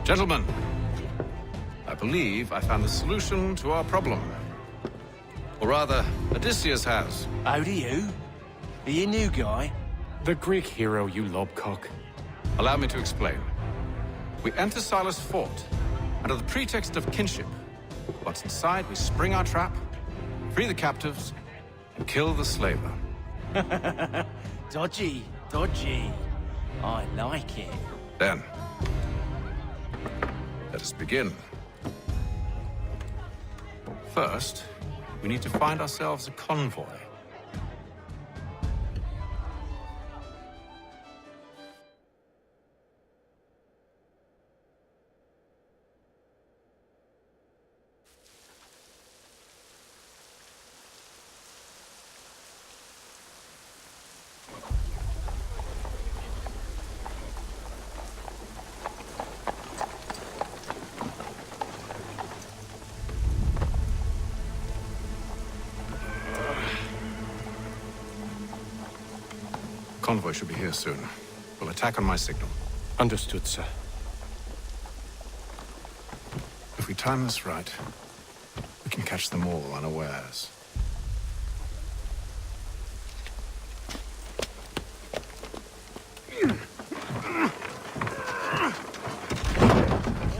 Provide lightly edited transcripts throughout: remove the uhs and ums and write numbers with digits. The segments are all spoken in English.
Gentlemen, I believe I found the solution to our problem. Or rather, Odysseus has. How do you? Are you new guy? The Greek hero, you lobcock. Allow me to explain. We enter Silas' fort, under the pretext of kinship. Once inside, we spring our trap, free the captives, and kill the slaver. Dodgy, dodgy. I like it. Then, let us begin. First, we need to find ourselves a convoy. Convoy should be here soon. We'll attack on my signal. Understood, sir. If we time this right, we can catch them all unawares. For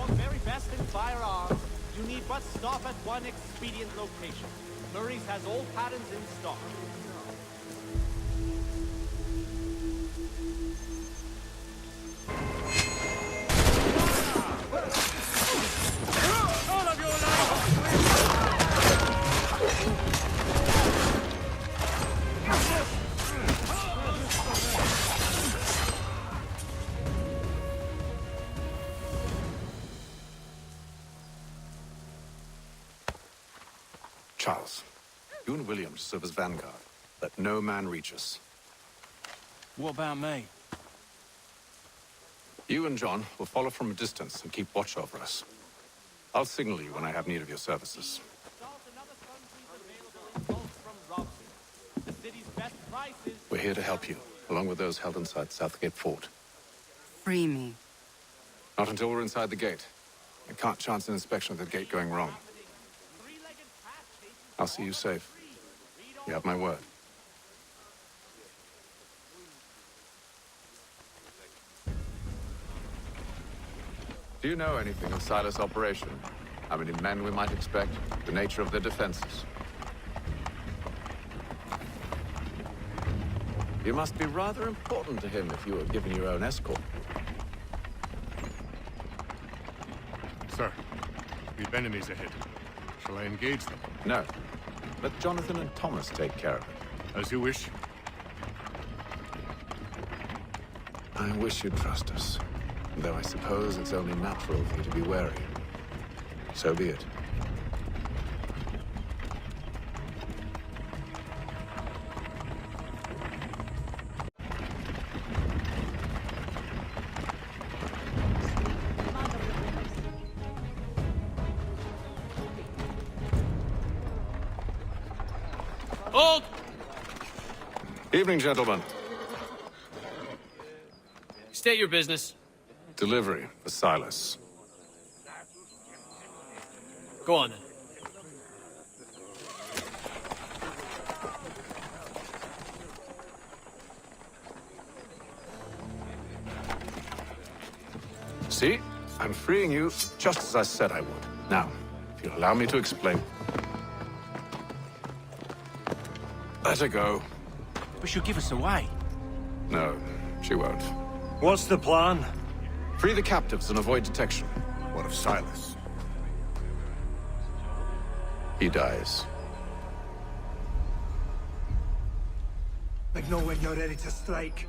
the very best in firearms, you need but stop at one expedient location. Murray's has all patterns in stock. Charles, you and William serve as vanguard. Let no man reach us. What about me? You and John will follow from a distance and keep watch over us. I'll signal you when I have need of your services. We're here to help you, along with those held inside Southgate Fort. Free me. Not until we're inside the gate. I can't chance an inspection of the gate going wrong. I'll see you safe. You have my word. Do you know anything of Silas' operation? How many men we might expect? The nature of their defenses? You must be rather important to him if you were given your own escort. Sir, we've enemies ahead. Shall I engage them? No. Let Jonathan and Thomas take care of it. As you wish. I wish you'd trust us. Though I suppose it's only natural for you to be wary. So be it. Hold! Evening, gentlemen. State your business. Delivery for Silas. Go on then. See? I'm freeing you just as I said I would. Now, if you'll allow me to explain. Let her go. But she'll give us away. No, she won't. What's the plan? Free the captives and avoid detection. What of Silas? He dies. I know when you're ready to strike.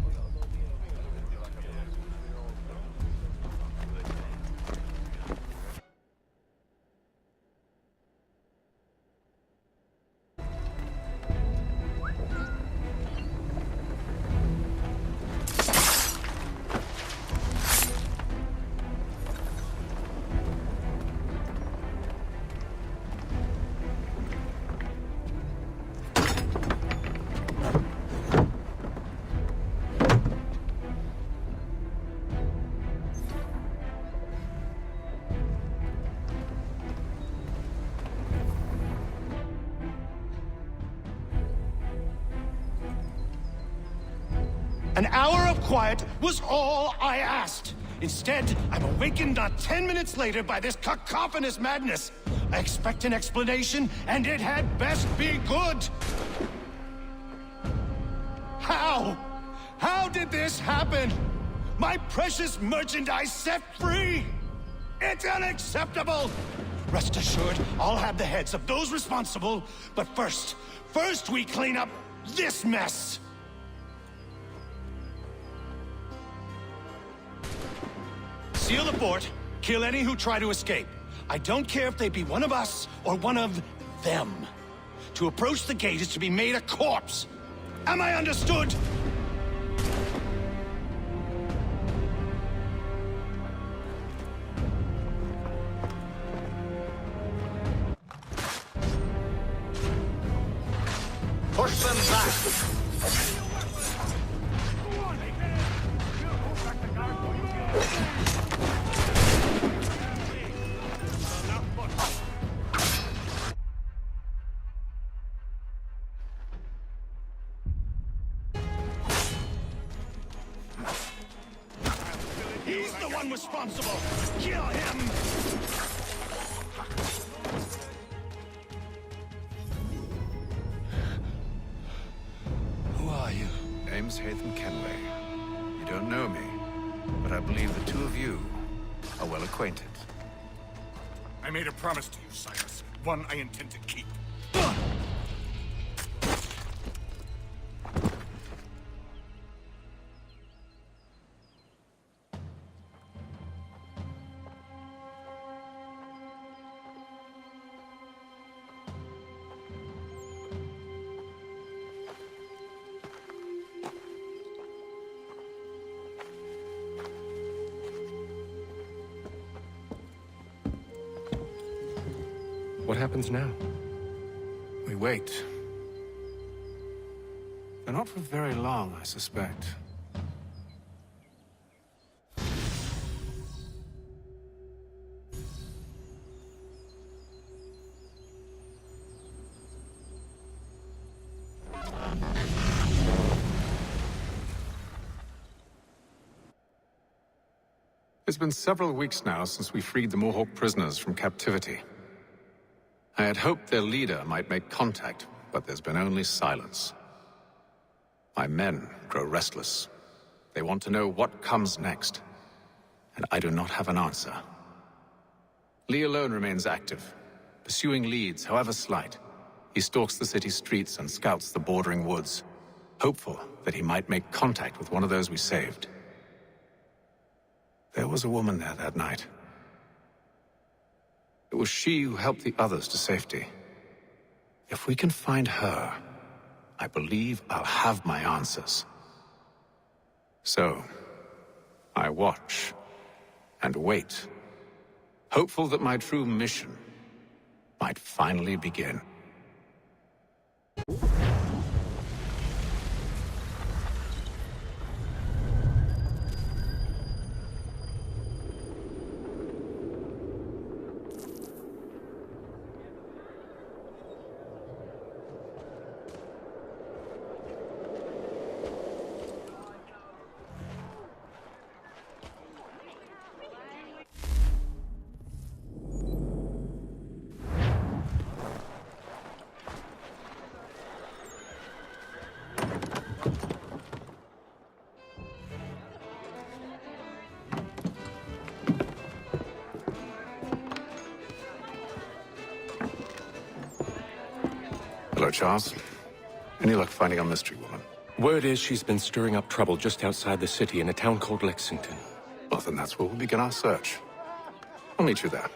An hour of quiet was all I asked. Instead, I'm awakened not 10 minutes later by this cacophonous madness. I expect an explanation, and it had best be good. How? How did this happen? My precious merchandise set free! It's unacceptable! Rest assured, I'll have the heads of those responsible, but first we clean up this mess! Seal the fort, kill any who try to escape. I don't care if they be one of us or one of them. To approach the gate is to be made a corpse. Am I understood? Push them back! He's the one responsible! Kill him! Who are you? Name's Hatham Kenway. You don't know me, but I believe the two of you are well acquainted. I made a promise to you, Cyrus. One I intend to keep. What happens now? We wait. But not for very long, I suspect. It's been several weeks now since we freed the Mohawk prisoners from captivity. I had hoped their leader might make contact, but there's been only silence. My men grow restless. They want to know what comes next, and I do not have an answer. Lee alone remains active, pursuing leads, however slight. He stalks the city streets and scouts the bordering woods, hopeful that he might make contact with one of those we saved. There was a woman there that night. It was she who helped the others to safety. If we can find her, I believe I'll have my answers. So, I watch and wait, hopeful that my true mission might finally begin. Hello, Charles. Any luck finding our mystery woman? Word is she's been stirring up trouble just outside the city in a town called Lexington. Well, then that's where we'll begin our search. I'll meet you there.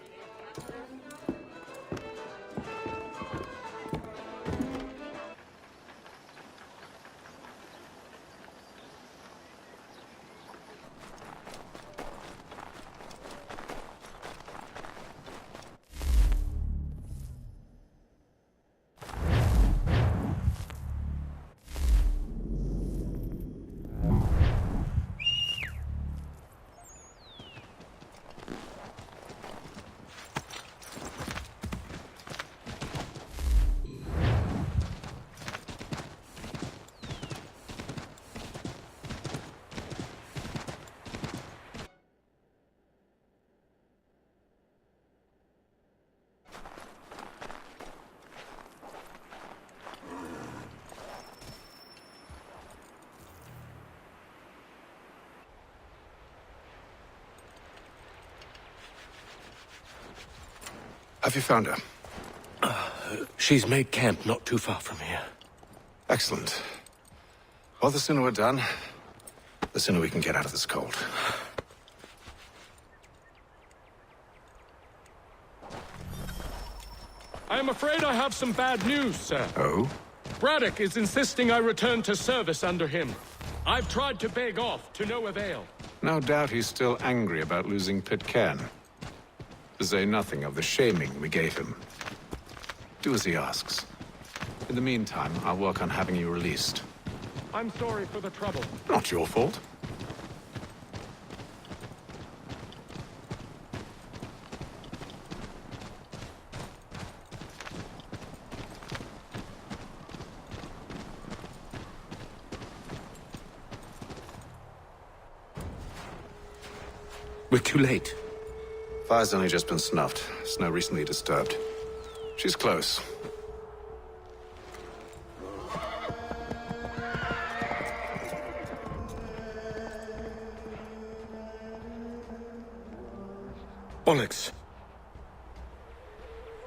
Have you found her? She's made camp not too far from here. Excellent. Well, the sooner we're done, the sooner we can get out of this cold. I am afraid I have some bad news, sir. Oh? Braddock is insisting I return to service under him. I've tried to beg off, to no avail. No doubt he's still angry about losing Pitcairn. To say nothing of the shaming we gave him. Do as he asks. In the meantime, I'll work on having you released. I'm sorry for the trouble. Not your fault. We're too late. Fire's only just been snuffed. Snow recently disturbed. She's close. Bollocks.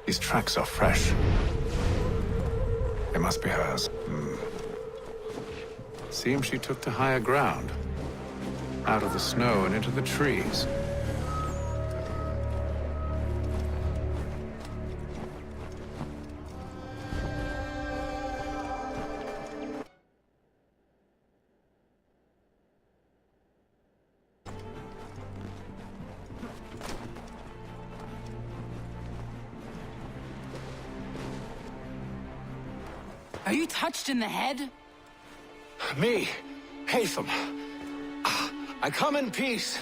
These tracks are fresh. They must be hers. Seems she took to higher ground. Out of the snow and into the trees. Are you touched in the head? Me, Hatham. I come in peace.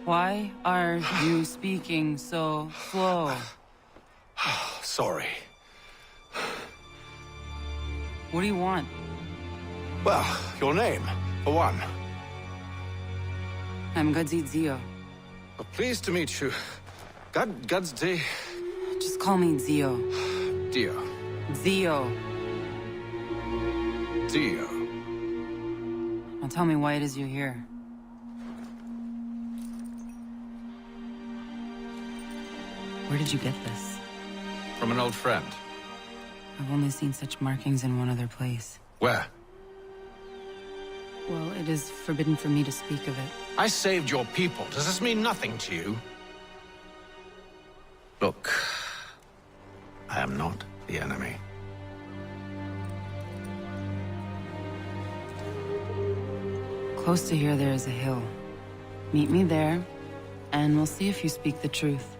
Why are you speaking so slow? Sorry. What do you want? Well, your name, for one. I'm Gadzi Zio. Well, pleased to meet you. Gadzi. Just call me Zio. Dio. Zio. Dio. Now tell me why it is you're here. Where did you get this? From an old friend. I've only seen such markings in one other place. Where? Well, it is forbidden for me to speak of it. I saved your people. Does this mean nothing to you? Look, I am not the enemy. Close to here, there is a hill. Meet me there, and we'll see if you speak the truth.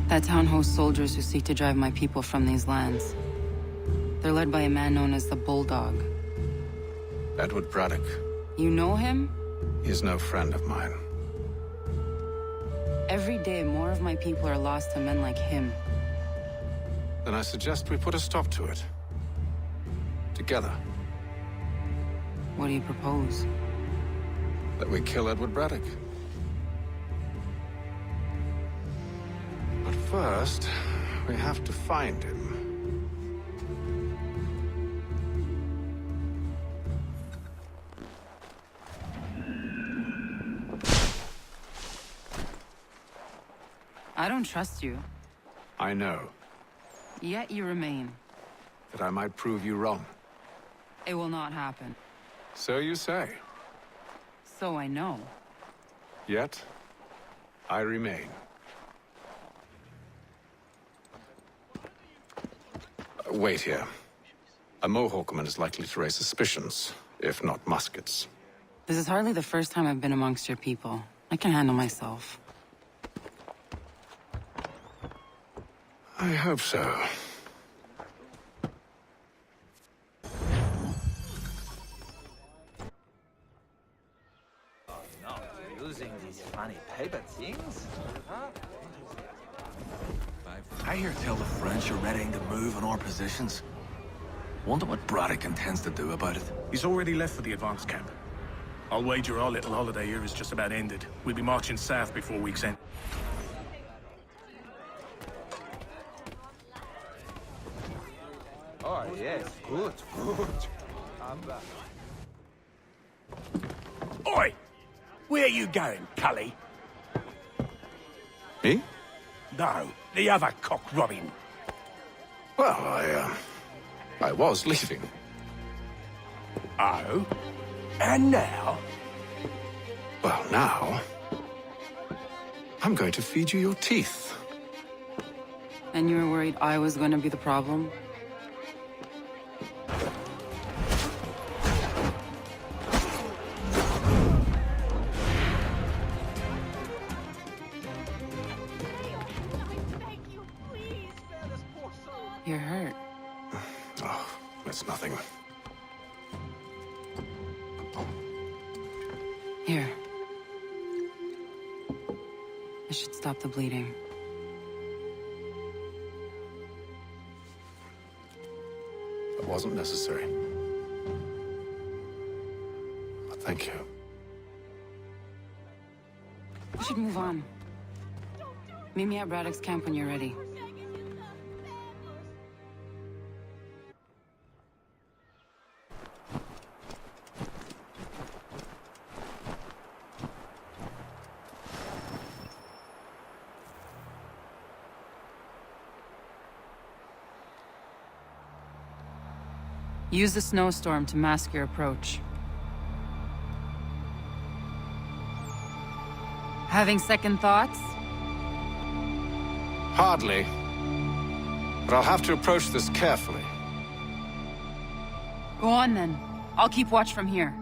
That town hosts soldiers who seek to drive my people from these lands. They're led by a man known as the Bulldog. Edward Braddock. You know him? He is no friend of mine. Every day, more of my people are lost to men like him. Then I suggest we put a stop to it. Together. What do you propose? That we kill Edward Braddock. But first, we have to find him. I don't trust you. I know Yet you remain. that I might prove you wrong. It will not happen. So you say. So I know. Yet, I remain. Wait here. A Mohawkman is likely to raise suspicions, if not muskets. This is hardly the first time I've been amongst your people. I can handle myself. I hope so. Using these funny paper things? I hear tell the French are readying to move on our positions. Wonder what Braddock intends to do about it. He's already left for the advance camp. I'll wager our little holiday here is just about ended. We'll be marching south before week's end. Oh, yes, good, good. Oi! Where you going, Cully? Me? No, the other cock Robin. Well, I was leaving. Oh? And now? Well, now... I'm going to feed you your teeth. And you were worried I was going to be the problem? You're hurt. Oh, it's nothing. Here. I should stop the bleeding. It wasn't necessary. But thank you. We should move on. Meet me at Braddock's camp when you're ready. Use the snowstorm to mask your approach. Having second thoughts? Hardly. But I'll have to approach this carefully. Go on then. I'll keep watch from here.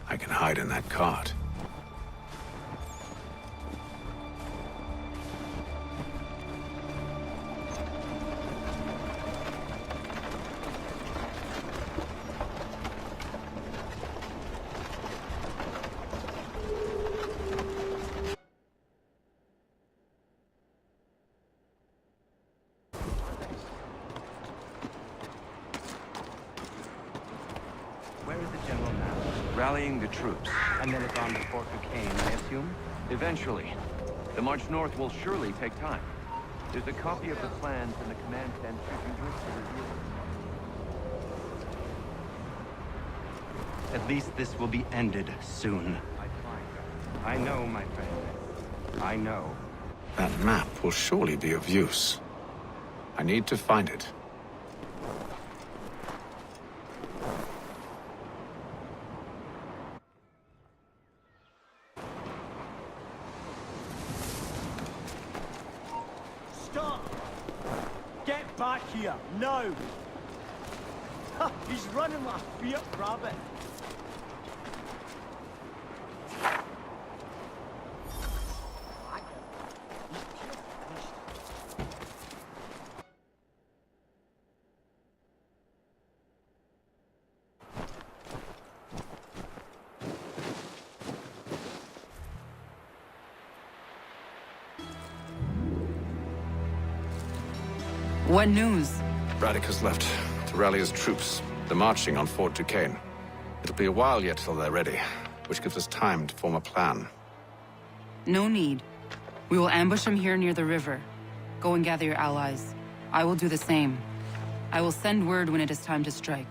I can hide in that cart. Where is the general now? Rallying the troops. And then it's on to Fort Duquesne, I assume? Eventually. The march north will surely take time. There's a copy of the plans in the command center if you wish to review it. At least this will be ended soon. I know, my friend. I know. That map will surely be of use. I need to find it. Stop! Get back here, now! Ha, he's running like a fierce rabbit. What news? Braddock has left to rally his troops. They're marching on Fort Duquesne. It'll be a while yet till they're ready, which gives us time to form a plan. No need. We will ambush them here near the river. Go and gather your allies. I will do the same. I will send word when it is time to strike.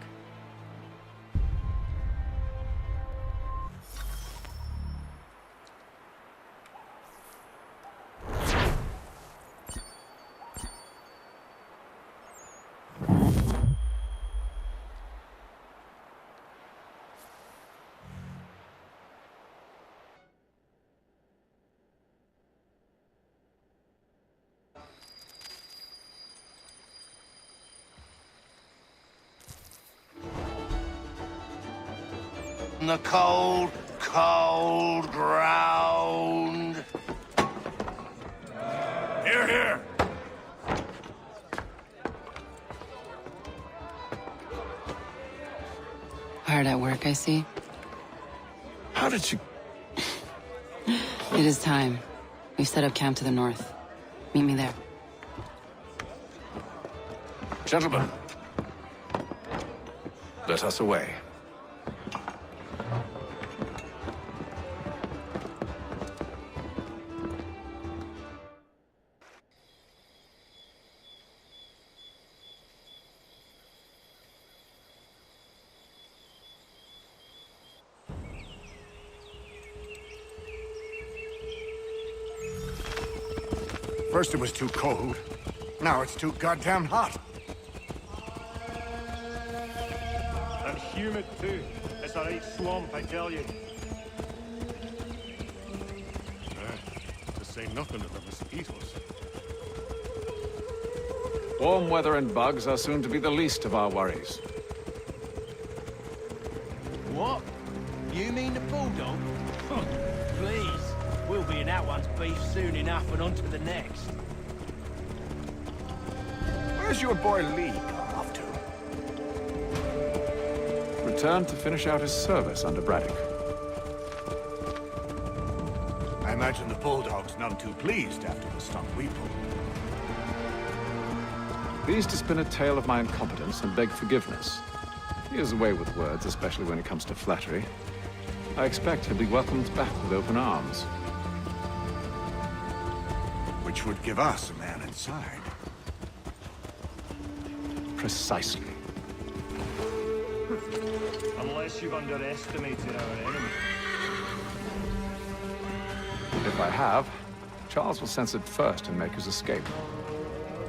The cold, cold ground. Here, here. Hard at work, I see. How did you... It is time. We've set up camp to the north. Meet me there. Gentlemen, let us away. First it was too cold. Now it's too goddamn hot. And humid too. It's a right swamp, I tell you. To say nothing of the mosquitoes. Warm weather and bugs are soon to be the least of our worries. What? You mean the bulldog? Please. We'll be in that one's beef soon enough and on to the next. Where's your boy Lee gone off to? Returned to finish out his service under Braddock. I imagine the Bulldog's none too pleased after the stunt we pulled. Pleased to spin a tale of my incompetence and beg forgiveness. He has a way with words, especially when it comes to flattery. I expect he'll be welcomed back with open arms. Which would give us a man inside. Precisely. Unless you've underestimated our enemy. If I have, Charles will sense it first and make his escape.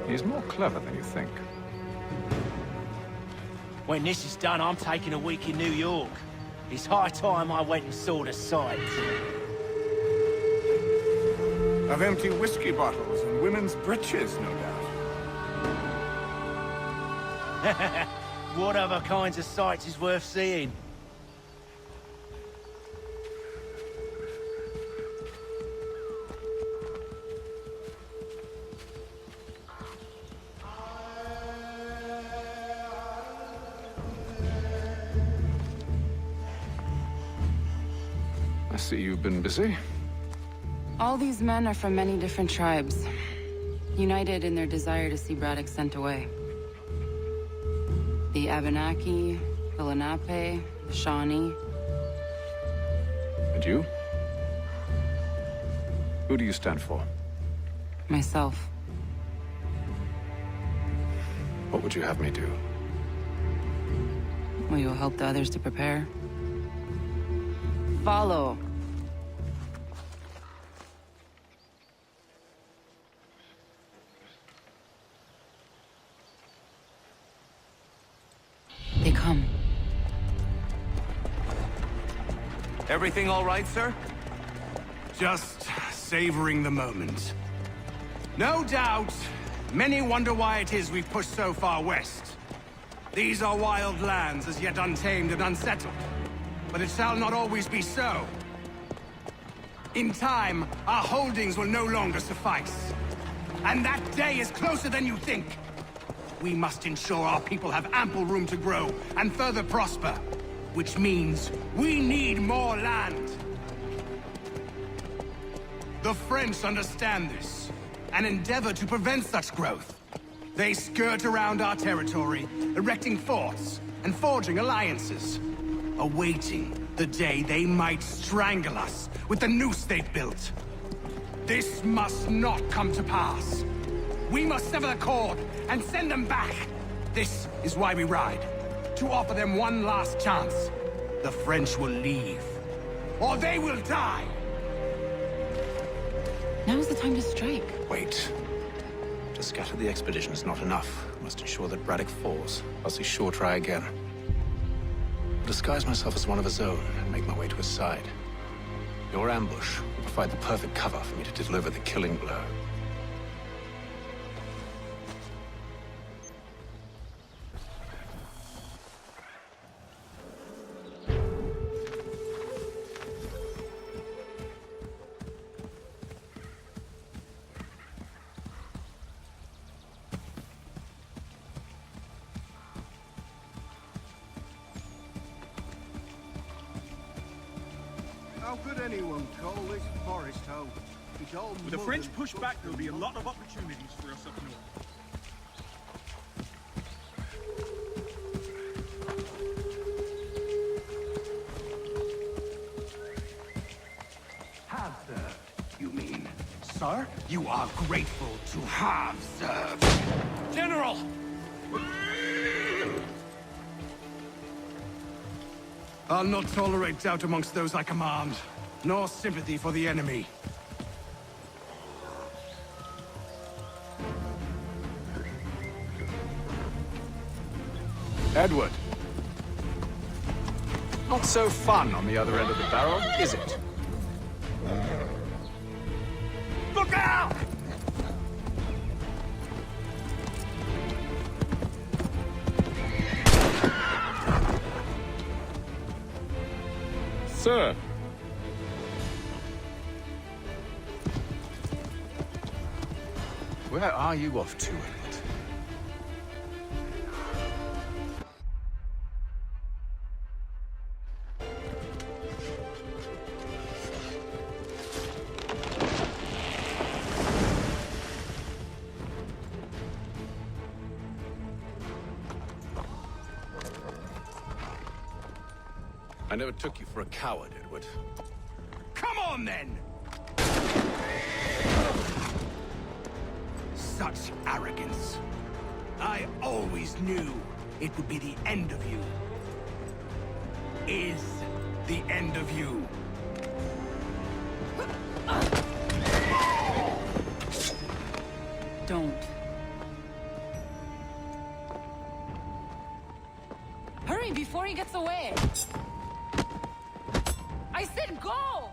He's more clever than you think. When this is done, I'm taking a week in New York. It's high time I went and saw the sights. Of empty whiskey bottles and women's breeches, no doubt. What other kinds of sights is worth seeing? I see you've been busy. All these men are from many different tribes, united in their desire to see Braddock sent away. The Abenaki, the Lenape, the Shawnee. And you? Who do you stand for? Myself. What would you have me do? Will you help the others to prepare? Follow. They come. Everything all right, sir? Just savoring the moment. No doubt, many wonder why it is we've pushed so far west. These are wild lands, as yet untamed and unsettled. But it shall not always be so. In time, our holdings will no longer suffice. And that day is closer than you think. We must ensure our people have ample room to grow and further prosper. Which means we need more land. The French understand this, and endeavor to prevent such growth. They skirt around our territory, erecting forts and forging alliances, awaiting the day they might strangle us with the noose they've built. This must not come to pass. We must sever the cord and send them back. This is why we ride. To offer them one last chance. The French will leave. Or they will die! Now's the time to strike. Wait. To scatter the expedition is not enough. We must ensure that Braddock falls, else he's sure try again. I'll disguise myself as one of his own and make my way to his side. Your ambush will provide the perfect cover for me to deliver the killing blow. How could anyone call this forest home? It's all With the mud French and push dust back, there'll and be a rot. lot of opportunities for us up north. Have served, you mean? Sir, you are grateful to have served. General! I'll not tolerate doubt amongst those I command, nor sympathy for the enemy. Edward. Not so fun on the other end of the barrel, is it? Look out! Sir! Where are you off to, Edward? I never took you for a coward, Edward. Come on, then! Such arrogance. I always knew it would be the end of you. Is the end of you. Don't. Hurry before he gets away! I said go!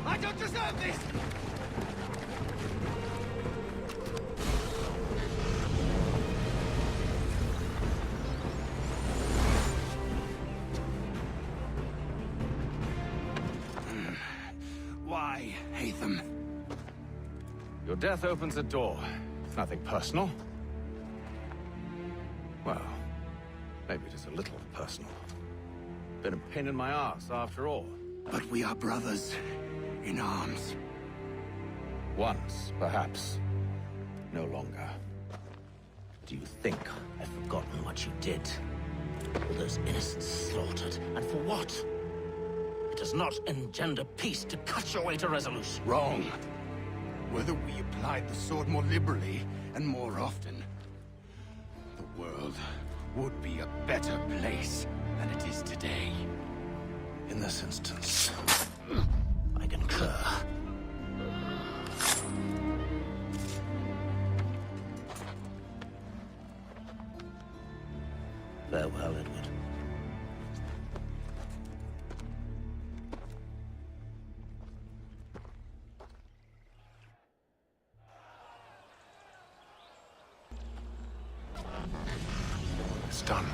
I don't deserve this! Why, Hatham? Your death opens a door. It's nothing personal. Well, maybe it is a little personal. Been a pain in my ass, after all. But we are brothers in arms. Once, perhaps. No longer. Do you think I've forgotten what you did? All those innocents slaughtered, and for what? It does not engender peace to cut your way to resolution. Wrong. Whether we applied the sword more liberally and more often, the world would be a better place than it is today. In this instance, I concur. Farewell, Edward. it's done.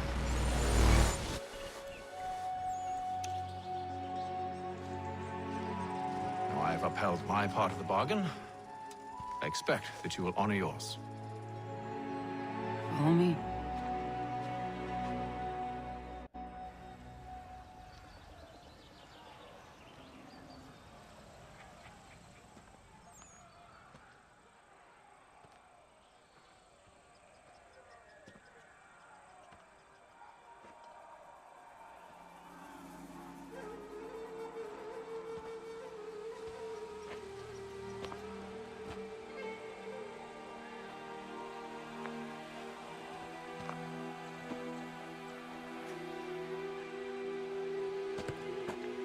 Now I've upheld my part of the bargain. I expect that you will honor yours. Follow me.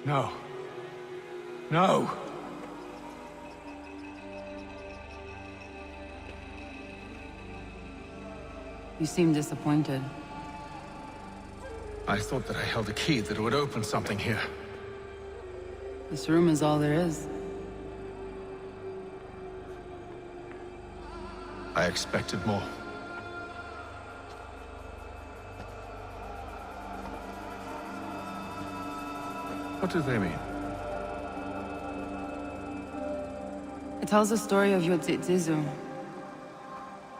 No. No! You seem disappointed. I thought that I held a key that would open something here. This room is all there is. I expected more. What do they mean? It tells the story of Yodzizu,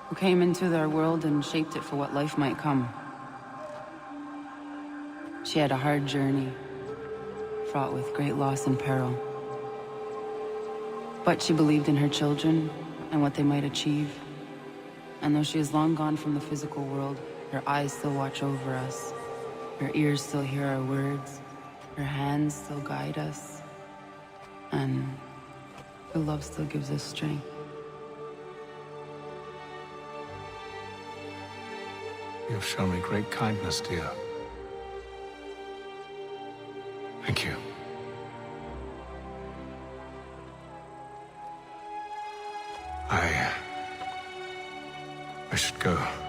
who came into their world and shaped it for what life might come. She had a hard journey, fraught with great loss and peril. But she believed in her children and what they might achieve. And though she is long gone from the physical world, her eyes still watch over us. Her ears still hear our words. Her hands still guide us. And her love still gives us strength. You have shown me great kindness, dear. Thank you. I should go.